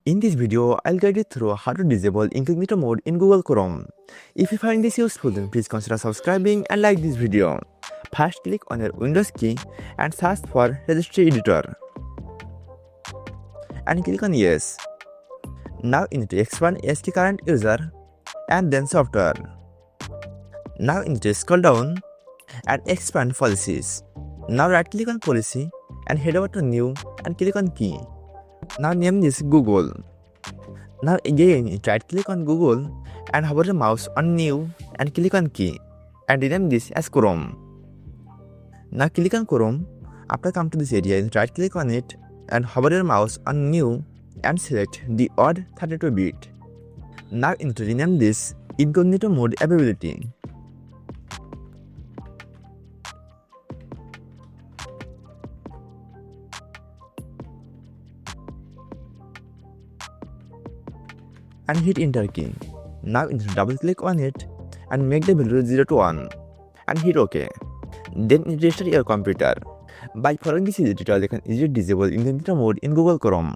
In this video, I'll guide you through how to disable Incognito mode in Google Chrome. If you find this useful, then please consider subscribing and like this video. First, click on your Windows key and search for Registry Editor. And click on Yes. Now you need to expand ST current user and then software. Now you need to scroll down and expand policies. Now right click on policy and head over to new and click on key. Now name this Google. Now again right click on Google and hover the mouse on new and click on key and rename this as Chrome. Now click on Chrome. After come to this area, right click on it and hover your mouse on new and select the odd 32-bit. Now you need to rename this Incognito mode availability. And hit enter key. Now you need to double click on it and make the value 0 to 1 and hit OK. Then restart your computer. By following this tutorial, you can easily disable Incognito mode in Google Chrome.